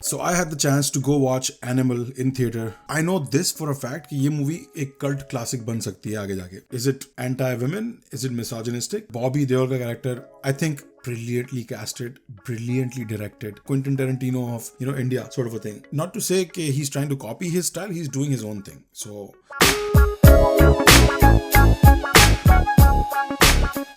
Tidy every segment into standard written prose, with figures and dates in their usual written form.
So I had the chance to go watch Animal in theater. I know this for a fact कि ये movie एक cult classic बन सकती है आगे जाके. Is it anti-women? Is it misogynistic? Bobby Deol का character, I think, brilliantly casted, brilliantly directed. Quentin Tarantino of, India sort of a thing. Not to say कि he's trying to copy his style, he's doing his own thing. So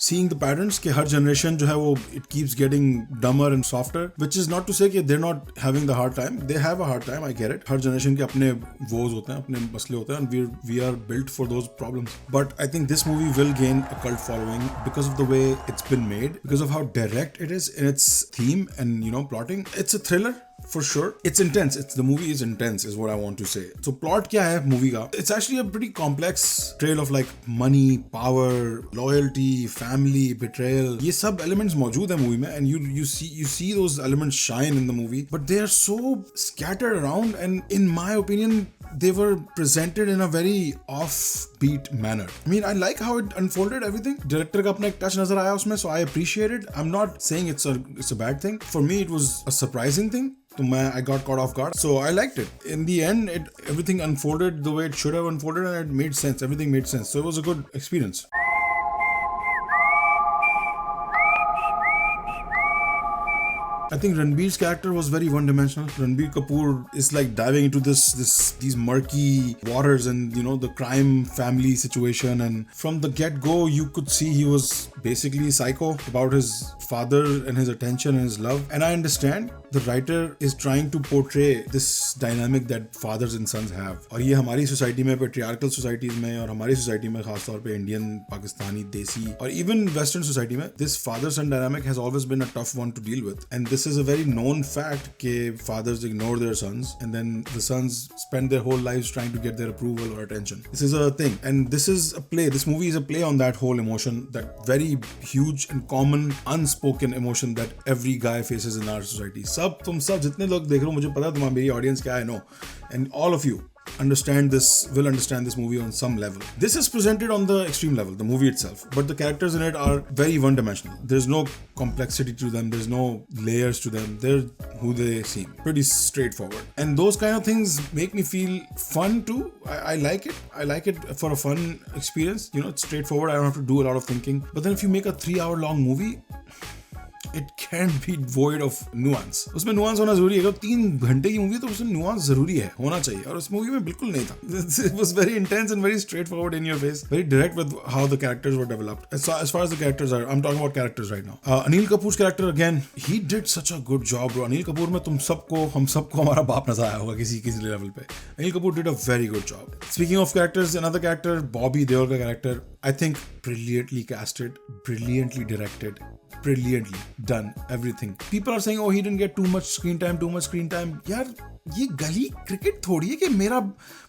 seeing the patterns कि हर generation जो है वो it keeps getting dumber and softer, which is not to say कि they're not having the hard time. They have a hard time, I get it. Her generation के अपने woes होते हैं, अपने मसले होते हैं, and we are built for those problems. But I think this movie will gain a cult following because of the way it's been made, because of how direct it is in its theme and plotting. It's a thriller. For sure. It's intense. The movie is intense is what I want to say. So plot क्या है movie का? It's actually a pretty complex trail of like money, power, loyalty, family, betrayal. ये सब elements मौजूद है movie में, and you see those elements shine in the movie, but they are so scattered around, and in my opinion they were presented in a very offbeat manner. I mean, I like how it unfolded everything. Director का अपना एक touch नजर आया उसमें, so I appreciate it. I'm not saying it's a bad thing. For me, it was a surprising thing. So I got caught off guard. So I liked it. In the end, everything unfolded the way it should have unfolded, and it made sense. Everything made sense. So it was a good experience. I think Ranbir's character was very one-dimensional. Ranbir Kapoor is like diving into these murky waters and the crime family situation, and from the get-go you could see he was basically psycho about his father and his attention and his love. And I understand the writer is trying to portray this dynamic that fathers and sons have. और ये हमारी society में, patriarchal societies में, और हमारी society में खास तौर पे Indian, Pakistani, Desi, or even Western society में, this father-son dynamic has always been a tough one to deal with. And this is a very known fact that fathers ignore their sons, and then the sons spend their whole lives trying to get their approval or attention. This is a thing, and this is a play. This movie is a play on that whole emotion, that very huge and common unspoken emotion that every guy faces in our society. तुम सब जितने लोग देख रहे हो, मुझे पता है तुम्हारी मेरी ऑडियंस क्या है, no, and all of you will understand this movie on some level. This is presented on the extreme level, the movie itself, but the characters in it are very one-dimensional. There's no complexity to them, there's no layers to them, they're who they seem, pretty straightforward, and those kind of things make me feel fun too. I like it for a fun experience. It's straightforward, I don't have to do a lot of thinking. But then if you make a 3-hour long movie, it can't be void of nuance. उसमें nuance होना जरूरी है. अगर 3 घंटे की movie है तो उसमें nuance जरूरी है, होना चाहिए, और उस मूवी में बिल्कुल नहीं था. It was very intense and very straightforward in your face, very direct with how the characters were developed. As far as the characters are, I'm talking about characters right now. Anil Kapoor's character, again, he did such a good job, bro. Anil Kapoor में हम सबको हमारा बाप नजर आया होगा किसी level पे. Anil Kapoor did a very good job. Speaking of characters, another character, Bobby Deol का character, I think brilliantly casted, brilliantly directed, brilliantly done everything. People are saying, oh, he didn't get too much screen time. यार, ये गली cricket थोड़ी है कि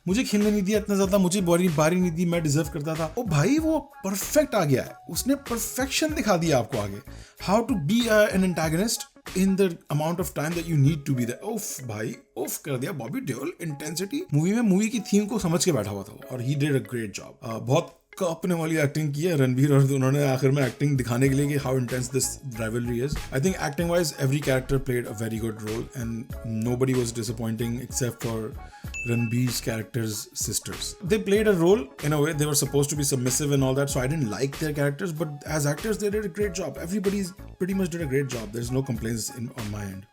मुझे खेलने नहीं दिया इतना ज्यादा, मुझे बारी नहीं दी, मैं डिजर्व करता था. ओ भाई, वो परफेक्ट आ गया है, उसने परफेक्शन दिखा दिया आपको आगे. How to be an antagonist in the amount of time that you need to be there. उफ कर दिया बॉबी देओल. इंटेंसिटी मूवी की थीम को समझ के बैठा हुआ था, और he did a great job. बहुत अपने वाली एक्टिंग की है रणबीर, और उन्होंने आखिर में एक्टिंग दिखाने के लिए कि how intense this rivalry is. I think acting wise every character played a very good role, and nobody was disappointing except for Ranbir's character's sisters. They played a role in a way. They were supposed to be submissive and all that, so I didn't like their characters, but as actors they did a great job. Everybody pretty much did a great job. There's no complaints on my end.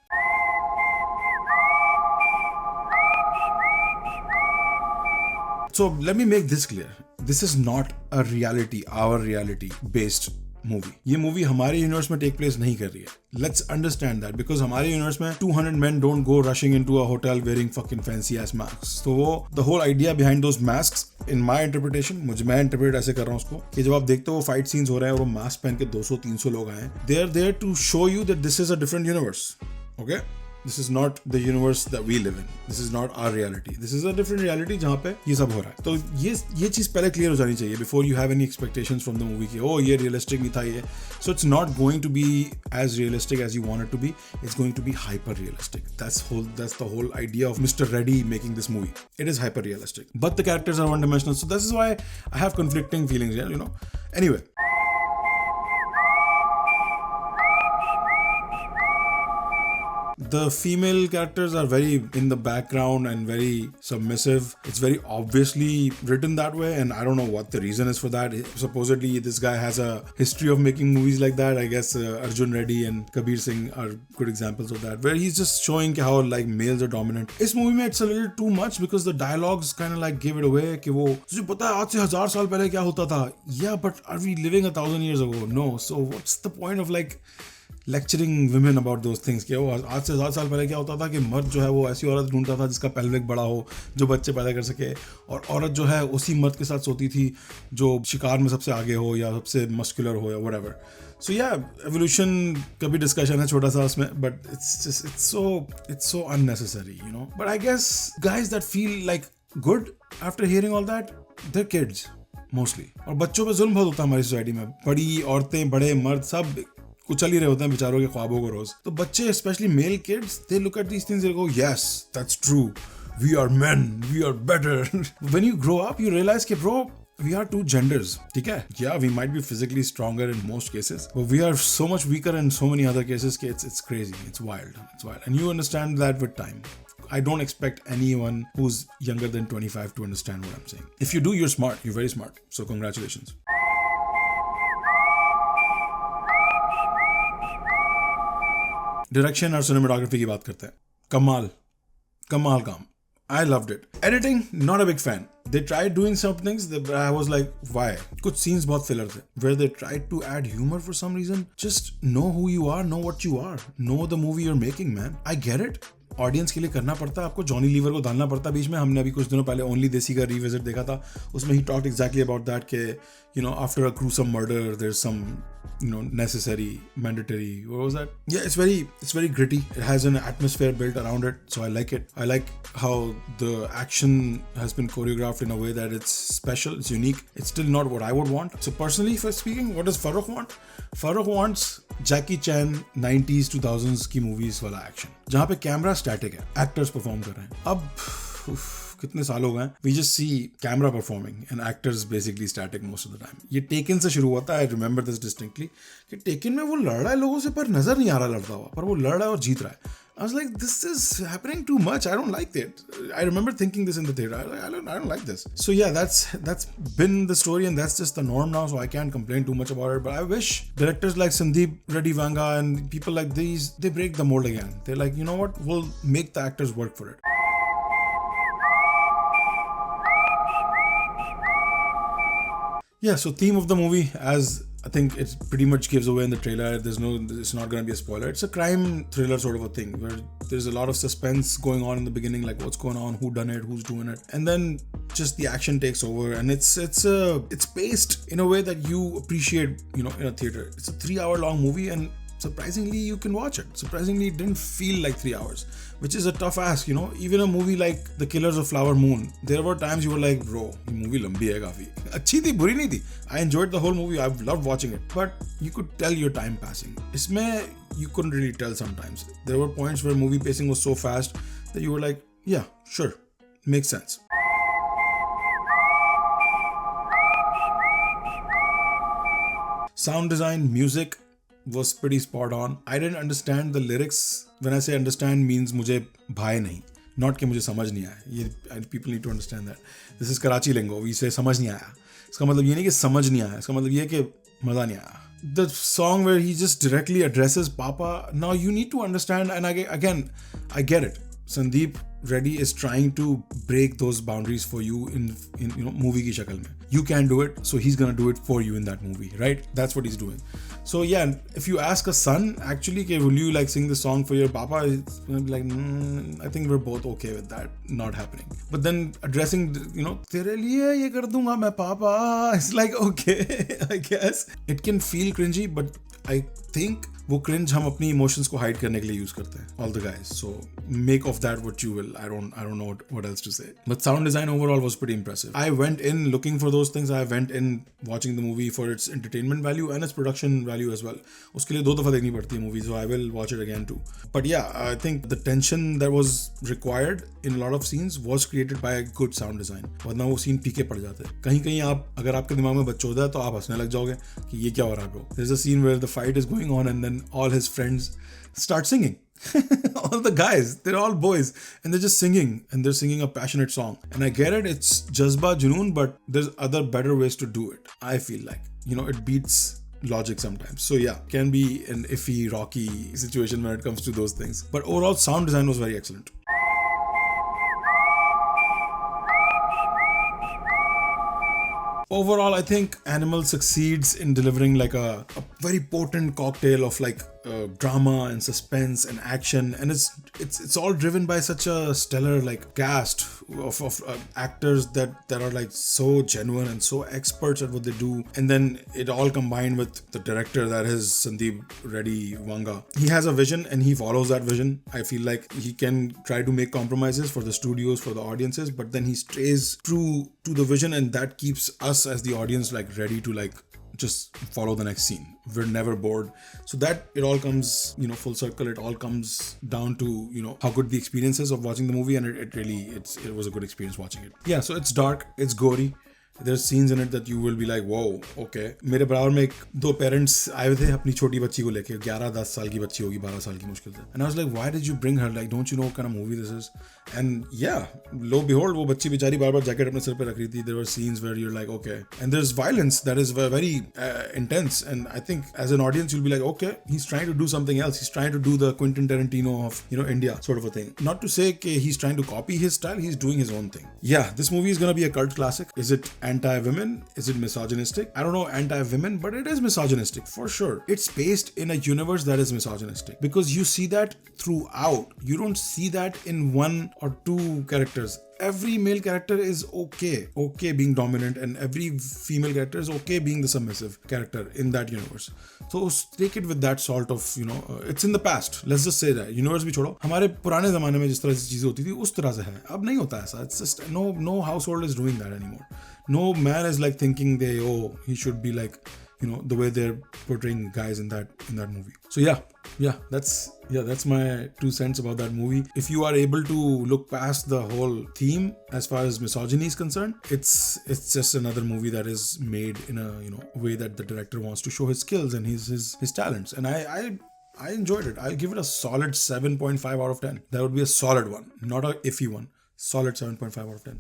So let me make this clear. This is not our reality based movie. ये movie हमारे universe में take place नहीं कर रही है. Let's understand that, because हमारे universe में 200 men don't go rushing into a hotel wearing fucking fancy ass masks. So the whole idea behind those masks, in my interpretation, मैं interpret ऐसे कर रहा हूँ उसको, कि जब आप देखते हो फाइट सीन्स हो रहे हैं और वो मास्क पहन के 200-300 लोग आए, they are there to show you that this is a different universe. Okay? This is not the universe that we live in. This is not our reality. This is a different reality जहाँ पे ये सब हो रहा है. तो ये चीज़ पहले क्लियर हो जानी चाहिए before you have any expectations from the movie कि oh ये realistic नहीं था ये. So it's not going to be as realistic as you want it to be. It's going to be hyper realistic. That's the whole idea of Mr. Reddy making this movie. It is hyper realistic, but the characters are one dimensional. So this is why I have conflicting feelings. Yeah, Anyway. the female characters are very in the background and very submissive. It's very obviously written that way, and I don't know what the reason is for that. Supposedly this guy has a history of making movies like that. I guess Arjun Reddy and Kabir Singh are good examples of that, where he's just showing how like males are dominant. This movie में it's a little too much because the dialogues kind of like give it away कि वो तुझे पता है आज से 1000 साल पहले क्या होता था? Yeah, but are we living 1000 years ago? No. So what's the point of like lecturing women about those things? कि वो आज से 1000 साल पहले क्या होता था कि मर्द जो है वो ऐसी औरत ढूंढता था जिसका पेल्विक बड़ा हो, जो बच्चे पैदा कर सके, और औरत जो है उसी मर्द के साथ सोती थी जो शिकार में सबसे आगे हो या सबसे मस्कुलर हो या whatever. So yeah, evolution का भी discussion है छोटा सा उसमें, but it's so unnecessary, you know. But I guess guys that feel like good after hearing all that, they're kids mostly. और बच्चों पे जुल्म बहुत होता है हमारी सोसाइटी में. बड़ी औरतें, बड़े मर्द सब कुचल ही रहे होते हैं बेचारों के ख्वाबों को रोज. तो बच्चे, especially male kids, they look at these things and go, yes, that's true. We are men. We are better. When you grow up, you realize कि bro, we are two genders. ठीक है? Yeah, we might be physically stronger in most cases, but we are so much weaker in so many other cases. It's crazy. It's wild. It's wild. And you understand that with time. I don't expect anyone who's younger than 25 to understand what I'm saying. If you do, you're smart. You're very smart. So congratulations. Direction और cinematography की बात करते हैं. कमाल काम. I loved it. Editing, not a big fan. They tried doing some things that I was like, why? कुछ scenes बहुत filler थे. Where they tried to add humor for some reason. Just know who you are, know what you are. Know the movie you're making, man. I get it. Audience के लिए करना पड़ता है, आपको Johnny liver को डालना पड़ता है बीच में. हमने अभी कुछ दिनों पहले ओनली देसी का रिविजिट देखा था, उसमें he talked exactly about that के you know after a gruesome murder there's some necessary mandatory, what was that? Yeah, it's very gritty. It has an atmosphere built around it, so I like it. I like how the action has been choreographed in a way that it's special, it's unique. It's still not what I would want. So personally, if I'm speaking, what does Farrokh want? Farrokh wants Jackie Chan 90s 2000s की movies वाला action, जहाँ पे camera static है, actors perform कर रहे हैं. अब कितने साल हो गए, we just see camera performing and actors basically static most of the time. ये टेकन से शुरू होता है. आई रिमेंबर दिस डिस्टिंक्टली कि टेकन में वो लड़ रहा है लोगों से, पर नजर नहीं आ रहा लड़ता हुआ, पर वो लड़ रहा है और जीत रहा है. I was like, this is happening too much. I don't like it. I remember thinking this in the theater. I don't like this. So yeah, that's been the story, and that's just the norm now. So I can't complain too much about it. But I wish directors like Sandeep Reddy Vanga and people like these, they break the mold again. They're like, you know what? We'll make the actors work for it. Yeah, so theme of the movie, as I think it pretty much gives away in the trailer, it's not going to be a spoiler. It's a crime thriller sort of a thing where there's a lot of suspense going on in the beginning, like what's going on, who done it, who's doing it, and then just the action takes over, and it's paced in a way that you appreciate, in a theater. It's a 3-hour long movie, and surprisingly you can watch it. Surprisingly, it didn't feel like 3 hours, which is a tough ask, even a movie like The Killers of Flower Moon, there were times you were like, bro, this movie lambi hai kafi. Achhi thi, buri nahi thi. I enjoyed the whole movie. I've loved watching it, but you could tell your time passing. Isme you couldn't really tell sometimes. There were points where movie pacing was so fast that you were like, yeah, sure, makes sense. Sound design, music was pretty spot on. I didn't understand the lyrics. When I say understand, means मुझे भाए नहीं, not कि मुझे समझ नहीं आया. ये people need to understand that. This is Karachi lingo. We say समझ नहीं आया. इसका मतलब ये नहीं कि समझ नहीं आया. इसका मतलब ये कि मजा नहीं आया. The song where he just directly addresses Papa. Now you need to understand, and again, I get it. Sandeep Reddy is trying to break those boundaries for you in movie की शक्ल में. You can do it, so he's gonna do it for you in that movie, right? That's what he's doing. So yeah, if you ask a son, actually, will you like sing the song for your papa? It's like, I think we're both okay with that not happening. But then addressing, तेरे लिए ये कर दूंगा मैं पापा. It's like, okay, I guess. It can feel cringy, but I think वो cringe हम अपनी emotions को hide करने के लिए use करते हैं, all the guys. So make of that what you will. I don't know what else to say. But sound design overall was pretty impressive. I went in looking for those things. I went in watching the movie for its entertainment value and its production value as well. उसके लिए 2 दफा देखनी पड़ती है movie, so I will watch it again too. But yeah, I think the tension that was required in a lot of scenes was created by a good sound design. वरना वो scene पीके पड़ जाते हैं. कहीं अगर आपके दिमाग में बच्चों है तो आप हंसने लग जाओगे कि ये क्या हो रहा है bro. There's a scene where the fight is going on and then all his friends start singing. All the guys, they're all boys, and they're just singing, and they're singing a passionate song. And I get it, it's Jazba Junoon, but there's other better ways to do it. I feel like, it beats logic sometimes. So yeah, can be an iffy, rocky situation when it comes to those things. But overall, sound design was very excellent. Overall, I think Animal succeeds in delivering like a very potent cocktail of like drama and suspense and action, and it's all driven by such a stellar like cast of actors that are like so genuine and so experts at what they do, and then it all combined with the director, that is Sandeep Reddy Wanga. He has a vision and he follows that vision. I feel like he can try to make compromises for the studios, for the audiences, but then he stays true to the vision, and that keeps us as the audience like ready to like just follow the next scene. We're never bored. So that it all comes, full circle. It all comes down to, how good the experience is of watching the movie, and it was a good experience watching it. Yeah, so it's dark, it's gory. There's scenes in it that you will be like, whoa, okay. मेरे बराबर में दो parents आए थे अपनी छोटी बच्ची को लेके, 11-10 साल की बच्ची होगी, 12 साल की मुश्किल से. And I was like, why did you bring her? Like, don't you know what kind of movie this is? And yeah, lo behold, वो बच्ची बेचारी बार-बार जैकेट अपने सिर पे रख रही थी. There were scenes where you're like, okay. And there's violence that is very intense. And I think as an audience, you'll be like, okay, he's trying to do something else. He's trying to do the Quentin Tarantino of, India sort of a thing. Not to say he's trying to copy his style. He's doing his own thing. Yeah, this movie is going to be a cult classic. Is it anti-women? Is it misogynistic? I don't know, anti-women, but it is misogynistic for sure. It's based in a universe that is misogynistic because you see that throughout. You don't see that in one or two characters. Every male character is okay being dominant, and every female character is okay being the submissive character in that universe. So take it with that salt of, it's in the past. Let's just say that. Universe भी छोड़ो. हमारे पुराने ज़माने में जिस तरह से चीज़ें होती थी उस तरह से है. अब नहीं होता ऐसा. It's just no household is doing that anymore. No man is like thinking he should be like, the way they're portraying guys in that movie. So yeah, that's my 2 cents about that movie. If you are able to look past the whole theme as far as misogyny is concerned, it's just another movie that is made in a way that the director wants to show his skills and his talents. And I enjoyed it. I'll give it a solid 7.5 out of 10. That would be a solid one, not a iffy one. Solid 7.5 out of 10.